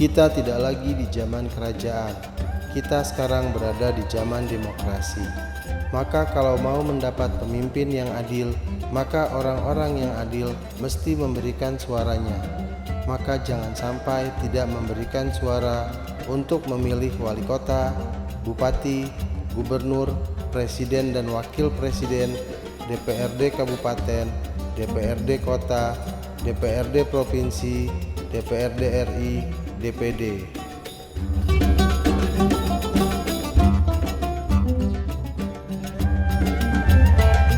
Kita tidak lagi di zaman kerajaan. Kita sekarang berada di zaman demokrasi. Maka kalau mau mendapat pemimpin yang adil, maka orang-orang yang adil mesti memberikan suaranya. Maka jangan sampai tidak memberikan suara untuk memilih wali kota, bupati, gubernur, presiden dan wakil presiden, DPRD kabupaten, DPRD kota, DPRD provinsi, DPRD RI, DPD.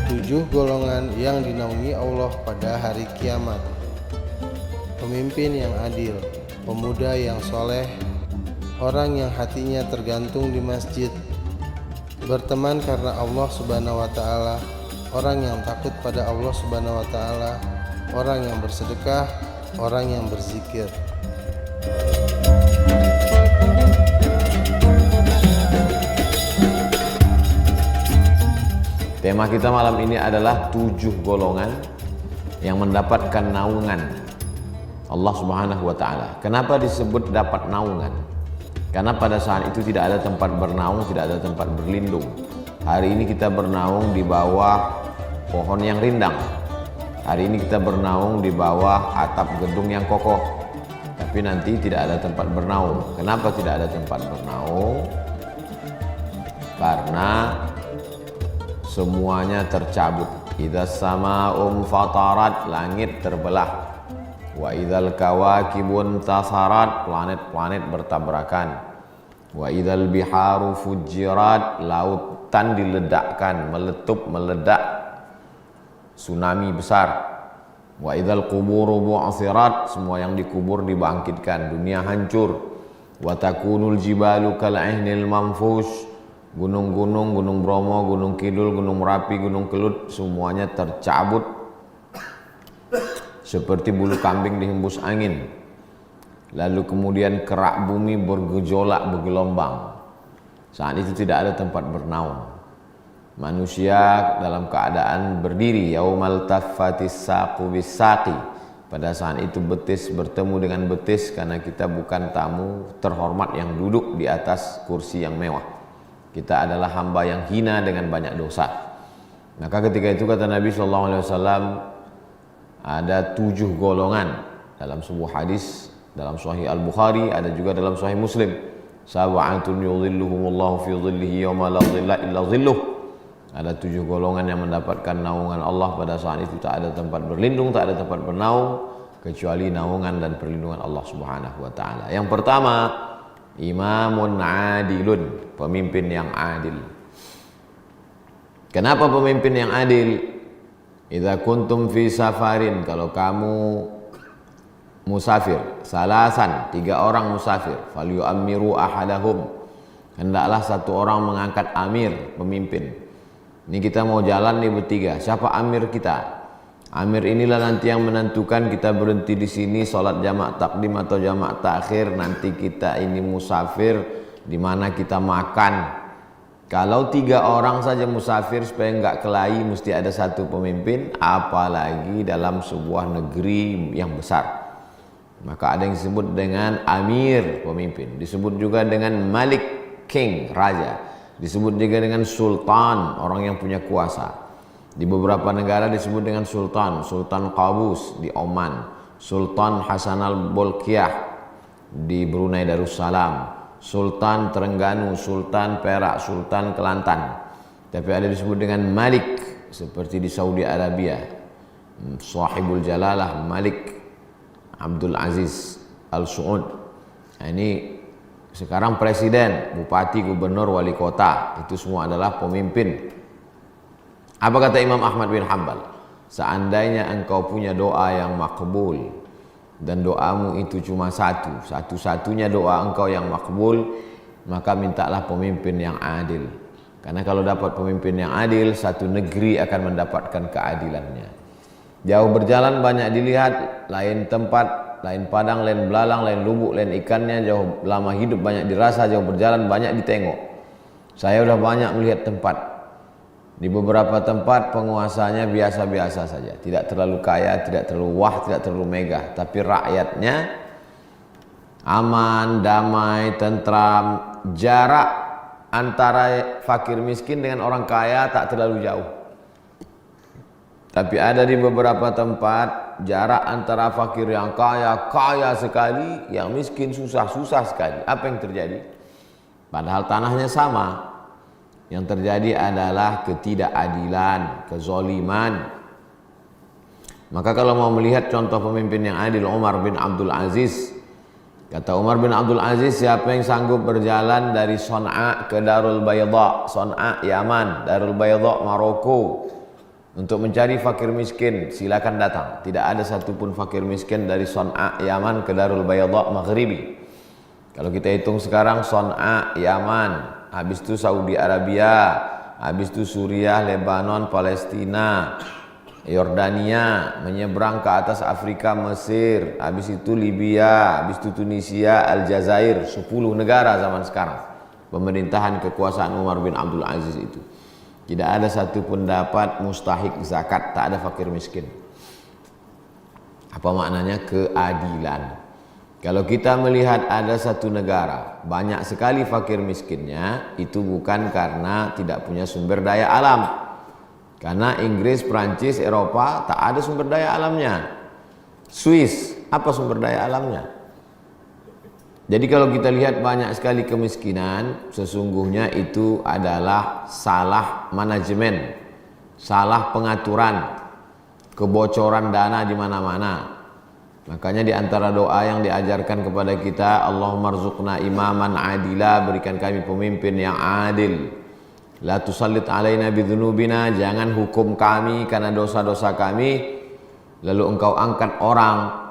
Tujuh golongan yang dinaungi Allah pada hari kiamat. Pemimpin yang adil, pemuda yang soleh, orang yang hatinya tergantung di masjid, berteman karena Allah Subhanahu wa Ta'ala, orang yang takut pada Allah Subhanahu wa Ta'ala, orang yang bersedekah, orang yang berzikir. Tema kita malam ini adalah 7 golongan yang mendapatkan naungan Allah Subhanahu wa Ta'ala. Kenapa disebut dapat naungan? Karena pada saat itu tidak ada tempat bernaung, tidak ada tempat berlindung. Hari ini kita bernaung di bawah pohon yang rindang. Hari ini kita bernaung di bawah atap gedung yang kokoh. Tapi nanti tidak ada tempat bernaung. Kenapa tidak ada tempat bernaung? Karena semuanya tercabut. Idza sama'um fatarat, langit terbelah. Wa idzal kawakibun tasarat, planet-planet bertabrakan. Wa idzal biharu fujirat, lautan diledakkan, meletup, meledak, tsunami besar. Wa idzal quburu bu'thirat, semua yang dikubur dibangkitkan, dunia hancur. Wa takunul jibalu kal'ihnil manfush, gunung-gunung, gunung Bromo, gunung Kidul, gunung Merapi, gunung Kelut, semuanya tercabut seperti bulu kambing dihembus angin. Lalu kemudian kerak bumi bergejolak, bergelombang. Saat itu tidak ada tempat bernaung. Manusia dalam keadaan berdiri, yaumal taffatis saqu bisaqi. Pada saat itu betis bertemu dengan betis, karena kita bukan tamu terhormat yang duduk di atas kursi yang mewah. Kita adalah hamba yang hina dengan banyak dosa. Maka ketika itu kata Nabi SAW, ada 7 golongan dalam sebuah hadis, dalam Sahih Al-Bukhari, ada juga dalam Sahih Muslim. Sab'atun yudhilluhumullahu fi dhillihi yawma la dhilla illa dhilluh. Ada 7 golongan yang mendapatkan naungan Allah pada saat itu. Tak ada tempat berlindung, tak ada tempat bernaung kecuali naungan dan perlindungan Allah Subhanahu wa Ta'ala. Yang pertama, imamun adilun, pemimpin yang adil. Kenapa pemimpin yang adil? Idza kuntum fi safarin, kalau kamu musafir, salasan, 3 orang musafir, falyu'ammiru ahadahum, hendaklah satu orang mengangkat amir, pemimpin. Ini kita mau jalan nih bertiga, siapa amir kita? Amir inilah nanti yang menentukan kita berhenti di sini sholat jamak takdim atau jamak takhir. Nanti kita ini musafir, di mana kita makan. Kalau 3 orang saja musafir supaya enggak kelahi, mesti ada satu pemimpin, apalagi dalam sebuah negeri yang besar. Maka ada yang disebut dengan amir, pemimpin. Disebut juga dengan malik, king, raja. Disebut juga dengan sultan, orang yang punya kuasa. Di beberapa negara disebut dengan sultan, Sultan Qabus di Oman, Sultan Hasan al-Bolkiah di Brunei Darussalam, Sultan Terengganu, Sultan Perak, Sultan Kelantan. Tapi ada disebut dengan Malik seperti di Saudi Arabia, Sahibul Jalalah Malik Abdul Aziz Al Saud. Nah, ini sekarang presiden, bupati, gubernur, wali kota, itu semua adalah pemimpin. Apa kata Imam Ahmad bin Hanbal? Seandainya engkau punya doa yang makbul dan doamu itu cuma satu-satunya doa engkau yang makbul, maka mintalah pemimpin yang adil. Karena kalau dapat pemimpin yang adil, satu negeri akan mendapatkan keadilannya. Jauh berjalan banyak dilihat, lain tempat, lain padang, lain belalang, lain lubuk, lain ikannya. Jauh lama hidup banyak dirasa, jauh berjalan banyak ditengok. Saya sudah banyak melihat tempat. Di beberapa tempat penguasanya biasa-biasa saja, tidak terlalu kaya, tidak terlalu wah, tidak terlalu megah, tapi rakyatnya aman, damai, tentram, jarak antara fakir miskin dengan orang kaya tak terlalu jauh. Tapi ada di beberapa tempat jarak antara fakir yang kaya, kaya sekali, yang miskin susah, susah sekali. Apa yang terjadi? Padahal tanahnya sama. Yang terjadi adalah ketidakadilan, kezoliman. Maka kalau mau melihat contoh pemimpin yang adil, Umar bin Abdul Aziz. Kata Umar bin Abdul Aziz, siapa yang sanggup berjalan dari Son'a ke Darul Bayda, Son'a Yaman, Darul Bayda Maroko, untuk mencari fakir miskin, silakan datang. Tidak ada satupun fakir miskin dari Son'a Yaman ke Darul Bayda Maghribi. Kalau kita hitung sekarang, Son'a Yaman, habis itu Saudi Arabia, habis itu Suriah, Lebanon, Palestina, Yordania, menyeberang ke atas Afrika, Mesir, habis itu Libya, habis itu Tunisia, Aljazair, 10 negara zaman sekarang. Pemerintahan kekuasaan Umar bin Abdul Aziz itu. Tidak ada satupun dapat mustahik zakat, tak ada fakir miskin. Apa maknanya? Keadilan. Kalau kita melihat ada satu negara, banyak sekali fakir miskinnya, itu bukan karena tidak punya sumber daya alam. Karena Inggris, Prancis, Eropa tak ada sumber daya alamnya. Swiss, apa sumber daya alamnya? Jadi kalau kita lihat banyak sekali kemiskinan, sesungguhnya itu adalah salah manajemen, salah pengaturan, kebocoran dana di mana-mana. Makanya di antara doa yang diajarkan kepada kita, Allahumma rzuqna imaman adila, berikan kami pemimpin yang adil. La tusallit alaina bidzunubina, jangan hukum kami karena dosa-dosa kami, lalu engkau angkat orang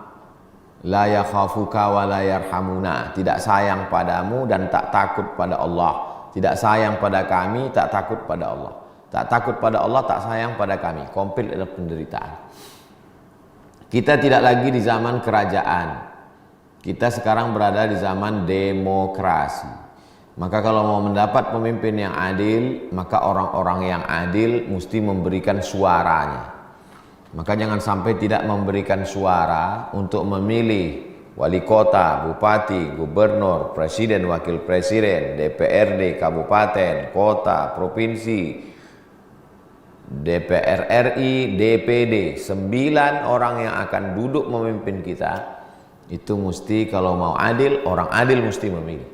la yakhafuka wa la yarhamuna, tidak sayang padamu dan tak takut pada Allah. Tidak sayang pada kami, tak takut pada Allah. Tak takut pada Allah, tak sayang pada kami. Komplit adalah penderitaan. Kita tidak lagi di zaman kerajaan. Kita sekarang berada di zaman demokrasi. Maka kalau mau mendapat pemimpin yang adil, maka orang-orang yang adil mesti memberikan suaranya. Maka jangan sampai tidak memberikan suara untuk memilih wali kota, bupati, gubernur, presiden, wakil presiden, DPRD, kabupaten, kota, provinsi, DPR RI, DPD, 9 orang yang akan duduk memimpin kita. Itu mesti kalau mau adil, orang adil mesti memilih.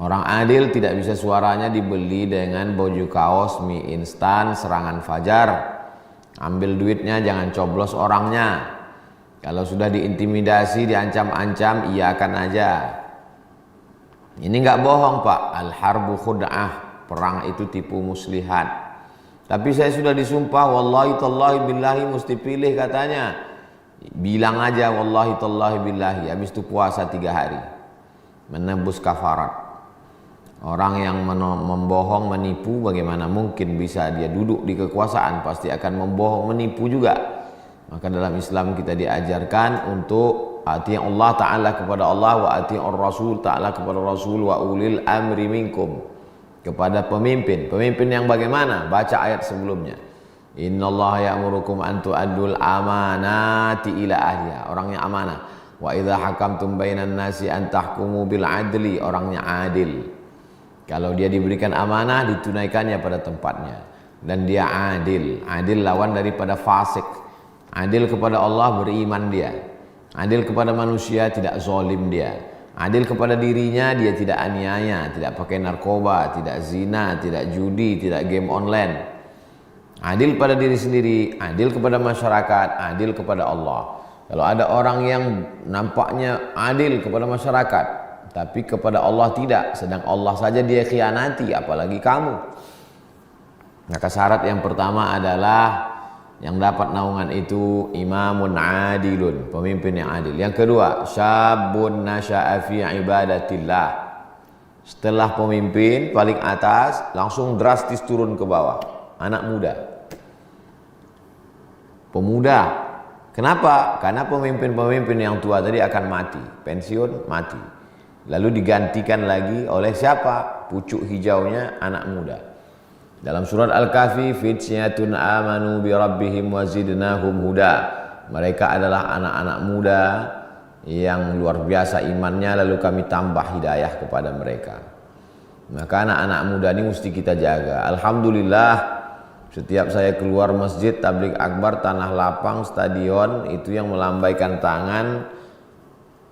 Orang adil tidak bisa suaranya dibeli dengan baju kaos, mie instan, serangan fajar. Ambil duitnya, jangan coblos orangnya. Kalau sudah diintimidasi, diancam-ancam, iyakan aja. Ini nggak bohong Pak, al-harbu khud'ah, perang itu tipu muslihat. Tapi saya sudah disumpah, wallahi tallahi billahi, mesti pilih katanya. Bilang aja wallahi tallahi billahi, habis itu puasa 3 hari. Menembus kafarat. Orang yang membohong, menipu, bagaimana mungkin bisa dia duduk di kekuasaan? Pasti akan membohong, menipu juga. Maka dalam Islam kita diajarkan untuk ati Allah Ta'ala kepada Allah, wa ati Rasul Ta'ala kepada Rasul, wa ulil amri minkum, kepada pemimpin. Pemimpin yang bagaimana? Baca ayat sebelumnya. Innallaha ya'murukum an tu'addul amanati ila ahliha, orangnya amanah. Wa idza hakamtum bainan nasi an tahkumu bil adli, orangnya adil. Kalau dia diberikan amanah, ditunaikannya pada tempatnya. Dan dia adil. Adil lawan daripada fasik. Adil kepada Allah, beriman dia. Adil kepada manusia, tidak zalim dia. Adil kepada dirinya, dia tidak aniaya, tidak pakai narkoba, tidak zina, tidak judi, tidak game online. Adil pada diri sendiri, adil kepada masyarakat, adil kepada Allah. Kalau ada orang yang nampaknya adil kepada masyarakat, tapi kepada Allah tidak, sedang Allah saja dia khianati, apalagi kamu. Maka syarat yang pertama adalah yang dapat naungan itu imamun adilun, pemimpin yang adil. Yang kedua, syabun nasya'a fi ibadatillah. Setelah pemimpin paling atas, langsung drastis turun ke bawah. Anak muda, pemuda. Kenapa? Karena pemimpin-pemimpin yang tua tadi akan mati, pensiun, mati. Lalu digantikan lagi oleh siapa? Pucuk hijaunya anak muda. Dalam surat Al-Kahfi, fityatun amanu bi rabbihim wa zidnahum huda. Mereka adalah anak-anak muda yang luar biasa imannya, lalu kami tambah hidayah kepada mereka. Maka anak-anak muda ini mesti kita jaga. Alhamdulillah, setiap saya keluar masjid, tabligh akbar, tanah lapang, stadion, itu yang melambaikan tangan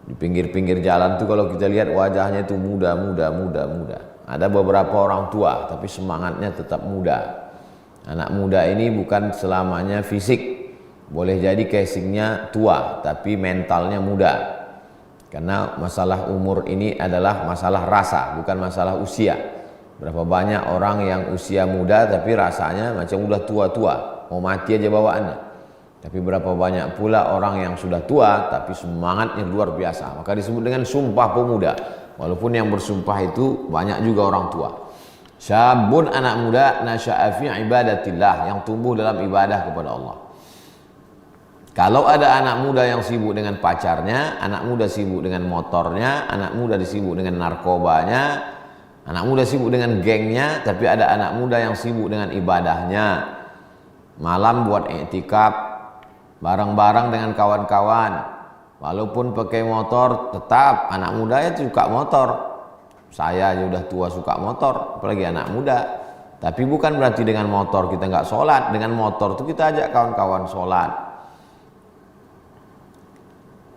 di pinggir-pinggir jalan tuh, kalau kita lihat wajahnya itu muda. Ada beberapa orang tua tapi semangatnya tetap muda. Anak muda ini bukan selamanya fisik, boleh jadi casingnya tua tapi mentalnya muda. Karena masalah umur ini adalah masalah rasa, bukan masalah usia. Berapa banyak orang yang usia muda tapi rasanya macam udah tua-tua, mau mati aja bawaannya. Tapi berapa banyak pula orang yang sudah tua tapi semangatnya luar biasa. Maka disebut dengan sumpah pemuda. Walaupun yang bersumpah itu banyak juga orang tua. Syabun, anak muda, nasya'a fi ibadatillah, yang tumbuh dalam ibadah kepada Allah. Kalau ada anak muda yang sibuk dengan pacarnya, anak muda sibuk dengan motornya, anak muda sibuk dengan narkobanya, anak muda sibuk dengan gengnya, tapi ada anak muda yang sibuk dengan ibadahnya. Malam buat i'tikaf bareng-bareng dengan kawan-kawan. Walaupun pakai motor, tetap anak muda itu suka motor. Saya aja udah tua suka motor, apalagi anak muda. Tapi bukan berarti dengan motor kita nggak sholat. Dengan motor itu kita ajak kawan-kawan sholat.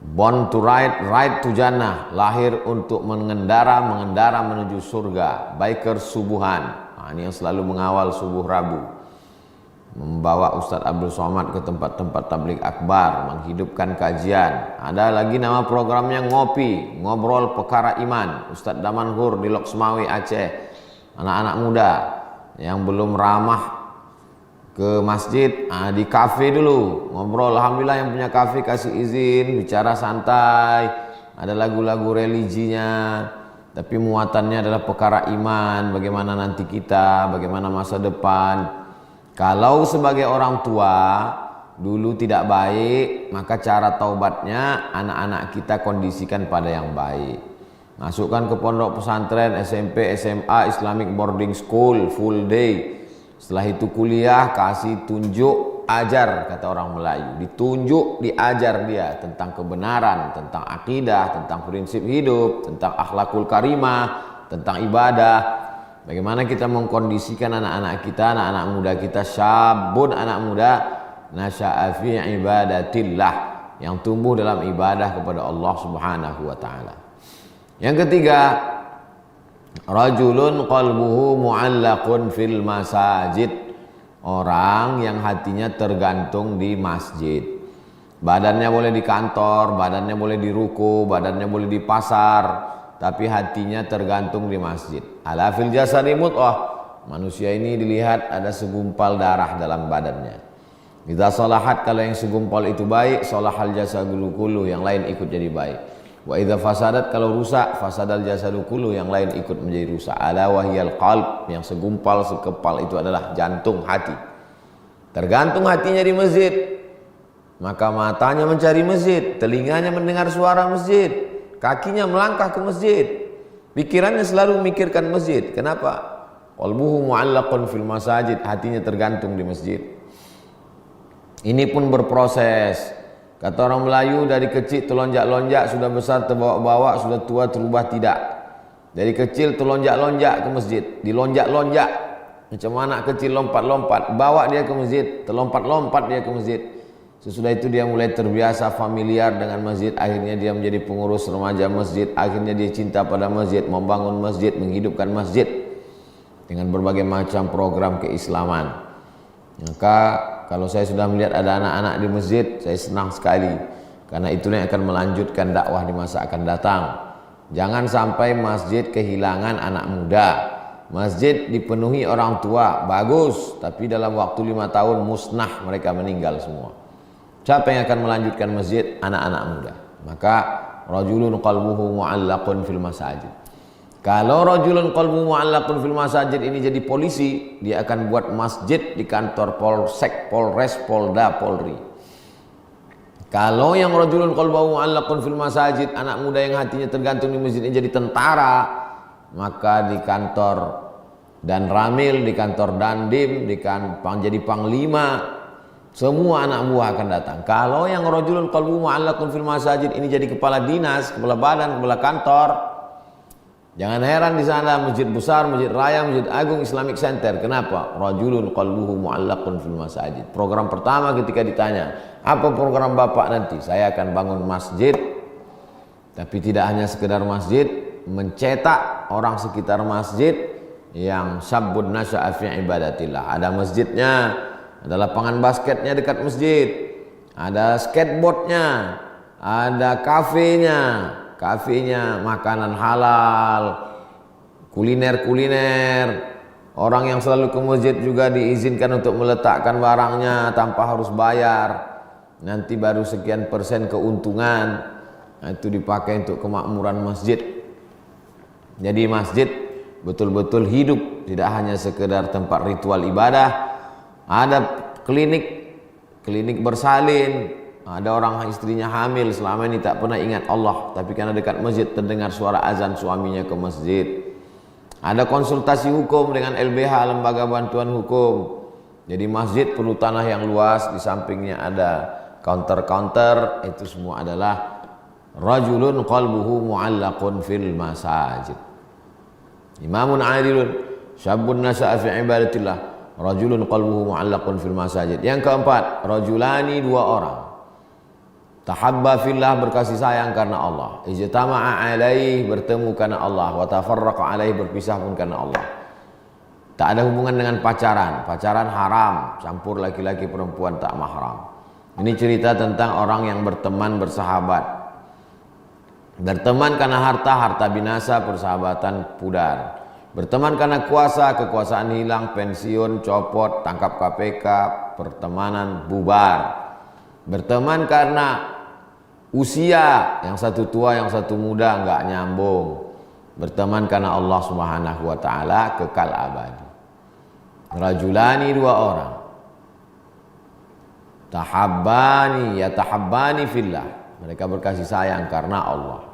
Born to ride, ride to jannah. Lahir untuk mengendara menuju surga. Biker subuhan. Nah, ini yang selalu mengawal subuh Rabu. Membawa Ustadz Abdul Somad ke tempat-tempat tabligh akbar, menghidupkan kajian. Ada lagi nama programnya Ngopi, Ngobrol Perkara Iman. Ustadz Damanhur di Lok Semawi Aceh. Anak-anak muda yang belum ramah ke masjid, di kafe dulu ngobrol. Alhamdulillah yang punya kafe kasih izin, bicara santai. Ada lagu-lagu religinya, tapi muatannya adalah perkara iman, bagaimana nanti kita, bagaimana masa depan. Kalau sebagai orang tua dulu tidak baik, maka cara taubatnya anak-anak kita kondisikan pada yang baik. Masukkan ke pondok pesantren, SMP, SMA, Islamic boarding school, full day. Setelah itu kuliah, kasih tunjuk, ajar, kata orang Melayu. Ditunjuk, diajar dia tentang kebenaran, tentang akidah, tentang prinsip hidup, tentang akhlakul karimah, tentang ibadah. Bagaimana kita mengkondisikan anak-anak kita, anak-anak muda kita, syabun, anak muda, nasya'a fi ibadatillah, yang tumbuh dalam ibadah kepada Allah Subhanahu wa taala. Yang ketiga, rajulun qalbuhu mu'allaqun fil masajid, orang yang hatinya tergantung di masjid. Badannya boleh di kantor, badannya boleh di ruko, badannya boleh di pasar, tapi hatinya tergantung di masjid. Ala fil jasadi mudghah, manusia ini dilihat ada segumpal darah dalam badannya. Idza salahat, kalau yang segumpal itu baik, salahal jasadu kullu, yang lain ikut jadi baik. Wa idza fasadat, kalau rusak, fasadal jasadu kullu, yang lain ikut menjadi rusak. Ala wahyal qalb, yang segumpal sekepal itu adalah jantung hati. Tergantung hatinya di masjid, maka matanya mencari masjid, telinganya mendengar suara masjid, kakinya melangkah ke masjid, pikirannya selalu memikirkan masjid. Kenapa? Qalbuhu mu'allaqun fil masajid, hatinya tergantung di masjid. Ini pun berproses. Kata orang Melayu, dari kecil terlonjak-lonjak, sudah besar terbawa-bawa, sudah tua terubah tidak. Dari kecil terlonjak-lonjak ke masjid, dilonjak-lonjak. Macam anak kecil lompat-lompat, bawa dia ke masjid, terlompat-lompat dia ke masjid. Sesudah itu dia mulai terbiasa familiar dengan masjid, akhirnya dia menjadi pengurus remaja masjid, akhirnya dia cinta pada masjid, membangun masjid, menghidupkan masjid dengan berbagai macam program keislaman. Maka kalau saya sudah melihat ada anak-anak di masjid, saya senang sekali, karena itulah yang akan melanjutkan dakwah di masa akan datang. Jangan sampai masjid kehilangan anak muda. Masjid dipenuhi orang tua, bagus, tapi dalam waktu 5 tahun musnah, mereka meninggal semua. Siapa yang akan melanjutkan masjid? Anak-anak muda. Maka rajulun qalbuhu mu'allaqun fil masajid. Kalau rajulun qalbuhu mu'allaqun fil masajid ini jadi polisi, dia akan buat masjid di kantor Polsek, Polres, Polda, Polri. Kalau yang rajulun qalbuhu mu'allaqun fil masajid, anak muda yang hatinya tergantung di masjid ini jadi tentara, maka di kantor dan Ramil, di kantor Dandim, jadi panglima, Semua anak buah akan datang. Kalau yang rajulun qalbuhu mu'allaqun fil masajid ini jadi kepala dinas, kepala badan, kepala kantor, jangan heran di sana masjid besar, masjid raya, masjid agung, Islamic Center. Kenapa? Rajulun qalbuhu mu'allaqun fil masajid. Program pertama ketika ditanya, apa program Bapak nanti? Saya akan bangun masjid. Tapi tidak hanya sekedar masjid, mencetak orang sekitar masjid yang sabbun nasya'a fi ibadatillah. Ada masjidnya, ada lapangan basketnya dekat masjid, ada skateboardnya, ada kafenya, makanan halal, kuliner. Orang yang selalu ke masjid juga diizinkan untuk meletakkan barangnya tanpa harus bayar. Nanti baru sekian persen keuntungan itu dipakai untuk kemakmuran masjid. Jadi masjid betul-betul hidup, tidak hanya sekedar tempat ritual ibadah. Ada klinik bersalin, ada orang istrinya hamil selama ini tak pernah ingat Allah, tapi karena dekat masjid terdengar suara azan suaminya ke masjid. Ada konsultasi hukum dengan LBH, Lembaga Bantuan Hukum. Jadi masjid perlu tanah yang luas, di sampingnya ada counter-counter. Itu semua adalah rajulun qalbuhu mu'allaqun fil masajid. Imamun adilun syabun nasya'a fi ibadatillah, rajulun qalbuhu mu'allaqun fil masajid. Yang keempat, rajulani, dua orang, tahabba fillah, berkasih sayang karena Allah, ijtama'a alaih, bertemu karena Allah, wa tafarraqa alaih, berpisah pun karena Allah. Tak ada hubungan dengan pacaran haram, campur laki-laki perempuan tak mahram. Ini cerita tentang orang yang berteman, bersahabat. Berteman karena harta binasa, persahabatan pudar. Berteman karena kuasa, kekuasaan hilang, pensiun, copot, tangkap KPK, pertemanan bubar. Berteman karena usia, yang satu tua, yang satu muda, enggak nyambung. Berteman karena Allah Subhanahu wa taala, kekal abadi. Rajulani, dua orang. Yatahabbani fillah. Mereka berkasih sayang karena Allah.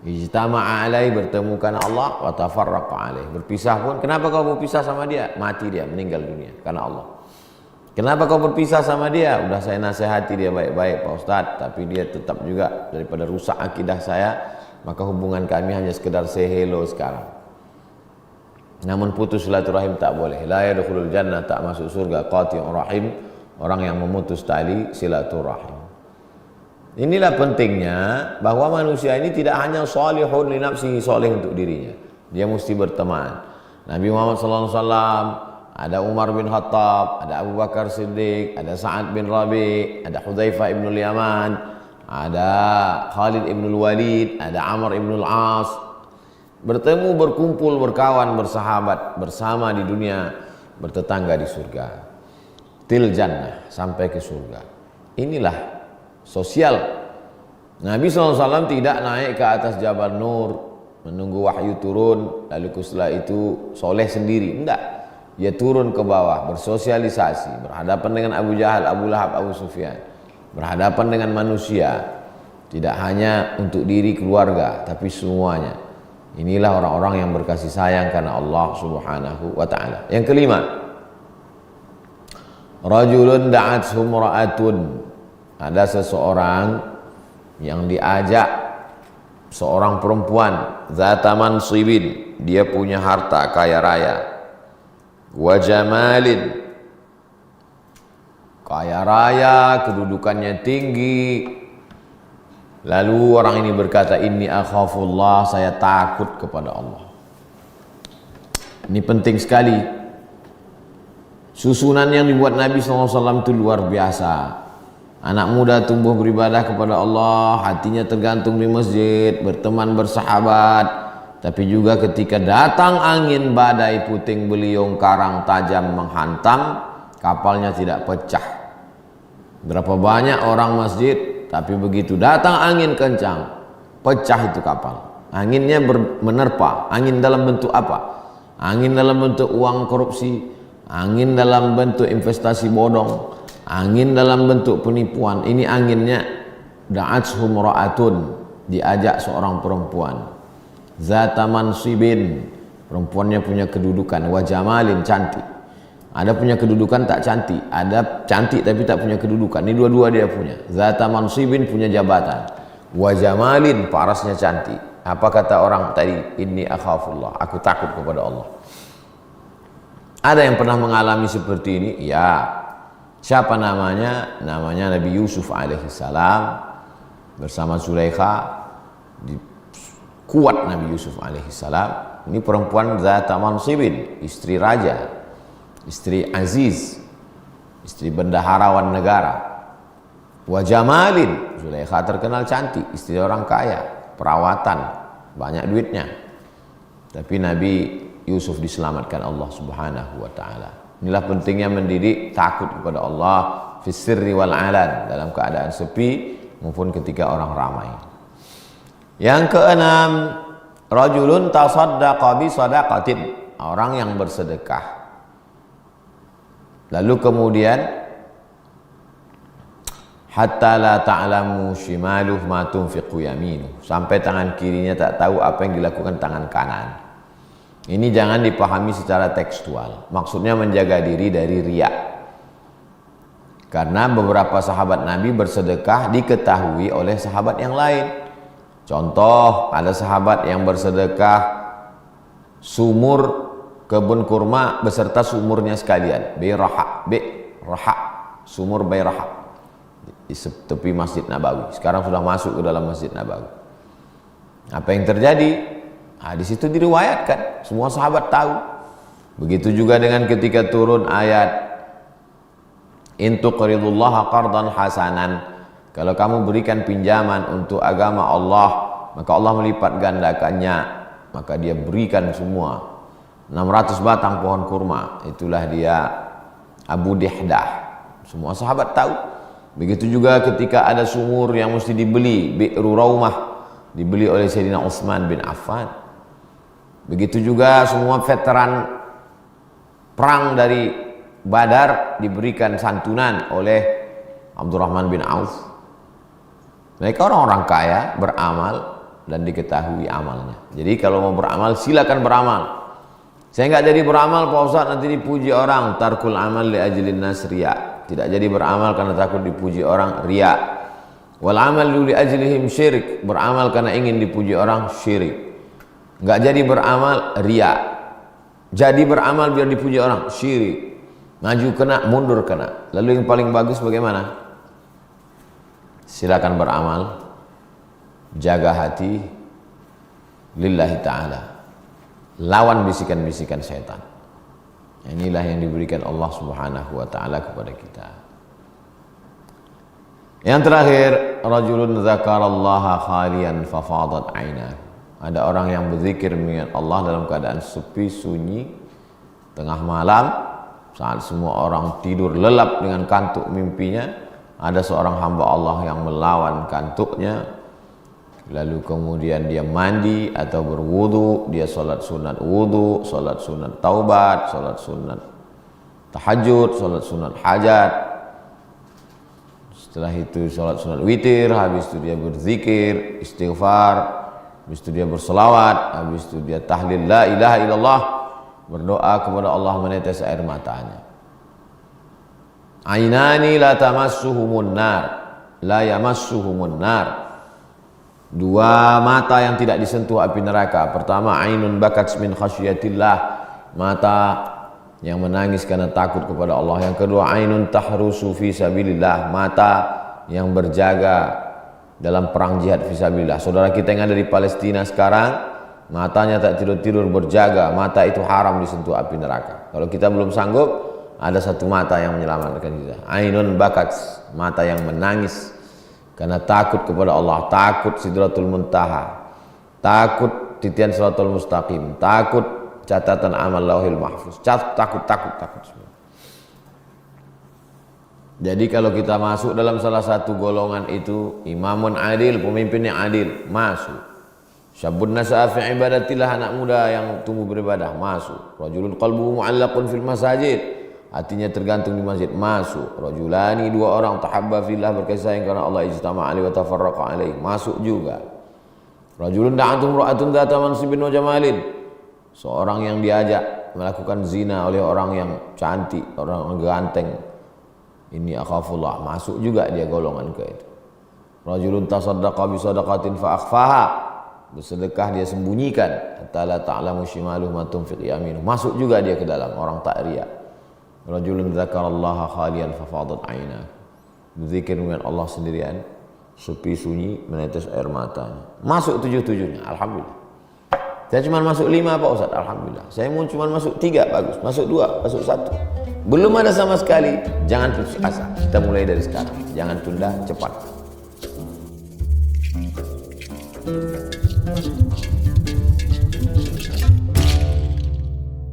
Ijtama'a alaih, bertemu karena Allah, wa tafarraqa alaih, berpisah pun. Kenapa kau berpisah sama dia? Mati dia, meninggal dunia karena Allah. Kenapa kau berpisah sama dia? Udah saya nasihati dia baik-baik Pak Ustadz, tapi dia tetap juga daripada rusak akidah saya, maka hubungan kami hanya sekedar say hello sekarang. Namun putus silaturahim tak boleh. La yadkhulul jannah, tak masuk surga qati'ur rahim, orang yang memutus tali silaturahim. Inilah pentingnya bahwa manusia ini tidak hanya salihun li nafsihi, salih untuk dirinya. Dia mesti berteman. Nabi Muhammad SAW, ada Umar bin Khattab, ada Abu Bakar Siddiq, ada Sa'ad bin Rabi', ada Hudzaifah ibn Yaman, ada Khalid ibn Walid, ada Amr ibn al-As. Bertemu, berkumpul, berkawan, bersahabat bersama di dunia, bertetangga di surga. Til jannah, sampai ke surga. Inilah sosial. Nabi SAW tidak naik ke atas Jabal Nur menunggu wahyu turun lalu setelah itu soleh sendiri, enggak. Dia turun ke bawah, bersosialisasi, berhadapan dengan Abu Jahal, Abu Lahab, Abu Sufyan, berhadapan dengan manusia, tidak hanya untuk diri keluarga tapi semuanya. Inilah orang-orang yang berkasih sayang karena Allah Subhanahu wa taala. Yang kelima, rajulun da'athum ra'atun. Ada seseorang yang diajak seorang perempuan, zata mansibin, dia punya harta kaya raya, wa jamalin, kaya raya, kedudukannya tinggi. Lalu orang ini berkata, inni akhafullah, saya takut kepada Allah. Ini penting sekali. Susunan yang dibuat Nabi SAW itu luar biasa. Anak muda tumbuh beribadah kepada Allah, hatinya tergantung di masjid, berteman, bersahabat. Tapi juga ketika datang angin, badai, puting beliung, karang tajam menghantam, kapalnya tidak pecah. Berapa banyak orang masjid, tapi begitu datang angin kencang, pecah itu kapal. Anginnya menerpa. Angin dalam bentuk apa? Angin dalam bentuk uang korupsi, angin dalam bentuk investasi bodong, angin dalam bentuk penipuan. Ini anginnya da'athum ra'atun, diajak seorang perempuan, zata mansibin, perempuannya punya kedudukan, wa jamalin, cantik. Ada punya kedudukan tak cantik, ada cantik tapi tak punya kedudukan. Ini dua-dua dia punya. Zata mansibin, punya jabatan. Wa jamalin, parasnya cantik. Apa kata orang tadi? Inni akhafullah, aku takut kepada Allah. Ada yang pernah mengalami seperti ini? Ya. Siapa namanya? Namanya Nabi Yusuf alaihissalam bersama Zulaikha. Kuat Nabi Yusuf alaihissalam. Ini perempuan zata mansibin, istri raja, istri aziz, istri bendaharawan negara. Wa jamalin, Zulaikha terkenal cantik, istri orang kaya, perawatan, banyak duitnya. Tapi Nabi Yusuf diselamatkan Allah Subhanahu wa taala. Inilah pentingnya mendidik takut kepada Allah fis sirri wal alan, dalam keadaan sepi maupun ketika orang ramai. Yang keenam, rajulun tasaddaqa bi sadaqatin, orang yang bersedekah. Lalu kemudian hatta la ta'lamu shimaluh ma tunfiqu yaminuh, sampai tangan kirinya tak tahu apa yang dilakukan tangan kanan. Ini jangan dipahami secara tekstual. Maksudnya menjaga diri dari riya. Karena beberapa sahabat Nabi bersedekah diketahui oleh sahabat yang lain. Contoh, ada sahabat yang bersedekah sumur kebun kurma beserta sumurnya sekalian. Bayraha, sumur Bayraha di tepi Masjid Nabawi. Sekarang sudah masuk ke dalam Masjid Nabawi. Apa yang terjadi? Nah, di situ diriwayatkan, semua sahabat tahu. Begitu juga dengan ketika turun ayat in tuqridullaha qardan hasanan, kalau kamu berikan pinjaman untuk agama Allah, maka Allah melipat gandakannya. Maka dia berikan semua 600 batang pohon kurma. Itulah dia Abu Dihdah. Semua sahabat tahu. Begitu juga ketika ada sumur yang mesti dibeli, Bi'ru Raumah, dibeli oleh Sayyidina Utsman bin Affan. Begitu juga semua veteran perang dari Badar diberikan santunan oleh Abdurrahman bin Auf. Mereka orang-orang kaya, beramal dan diketahui amalnya. Jadi kalau mau beramal, silakan beramal. Saya nggak jadi beramal Pak Ustaz, nanti dipuji orang. Tarkul amal li ajlin nas riya. Tidak jadi beramal karena takut dipuji orang, riya. Wal amal li ajlihim syirik. Beramal karena ingin dipuji orang, syirik. Nggak jadi beramal, riya. Jadi beramal biar dipuji orang, syirik. Maju kena, mundur kena. Lalu yang paling bagus bagaimana? Silakan beramal, jaga hati lillahi ta'ala, lawan bisikan-bisikan syaitan. Inilah yang diberikan Allah Subhanahu wa ta'ala kepada kita. Yang terakhir, rajulun dzakarallaha khalian fafadat 'ainahu. Ada orang yang berzikir mengingat Allah dalam keadaan sepi, sunyi, tengah malam, saat semua orang tidur lelap dengan kantuk mimpinya. Ada seorang hamba Allah yang melawan kantuknya, lalu kemudian dia mandi atau berwudu, dia sholat sunat wudu, sholat sunat taubat, sholat sunat tahajud, sholat sunat hajat. Setelah itu sholat sunat witir, habis itu dia berzikir, istighfar, habis itu dia berselawat, habis itu dia tahlil la ilaha illallah, berdoa kepada Allah, menetes air matanya. Ainani la tamassuhumun nar, la yamassuhumun nar. Dua mata yang tidak disentuh api neraka. Pertama, ainun bakat min khasyiatillah, mata yang menangis karena takut kepada Allah. Yang kedua, ainun tahrusu fi sabilillah, mata yang berjaga dalam perang jihad fisabilillah. Saudara kita yang ada di Palestina sekarang, matanya tak tidur-tidur berjaga, mata itu haram disentuh api neraka. Kalau kita belum sanggup, ada satu mata yang menyelamatkan kita. Ainun bakat, mata yang menangis karena takut kepada Allah, takut Sidratul Muntaha, takut titian Shiratal Mustaqim, takut catatan amal Lauhil Mahfuz, takut semua. Jadi kalau kita masuk dalam salah satu golongan itu, imamun adil, pemimpin yang adil, masuk. Syabun nasa'a fi ibadatillah, anak muda yang tumbuh beribadah, masuk. Rajulun qalbuhu mu'allaqun fil masajid, hatinya tergantung di masjid, masuk. Rajulani, dua orang, tahabba fillah, berkasih sayang karena Allah, ijtama' alaihi wa tafarraqa alaihi, masuk juga. Rajulun da'atum ra'atun dzata mansibin wa jamalin, seorang yang diajak melakukan zina oleh orang yang cantik, orang ganteng. Ini akhafullah, masuk juga dia golongan ke itu. Rajulun tasaddaqa bi sadaqatin fa akhfaha, bersedekah dia sembunyikan, hatta la ta'lamu shimaluhu ma tunfiq yaminuhu, masuk juga dia ke dalam orang tak riya. Rajulun dzakarallaha khalian fa fadat 'ainahu, berzikir dengan Allah sendirian, sepi sunyi menetes air matanya, masuk 7-7-nya. Alhamdulillah. Saya cuma masuk 5 Pak Ustaz, alhamdulillah. Saya mau cuma masuk 3, bagus. Masuk 2, masuk 1. Belum ada sama sekali, jangan putus asa. Kita mulai dari sekarang. Jangan tunda, cepat.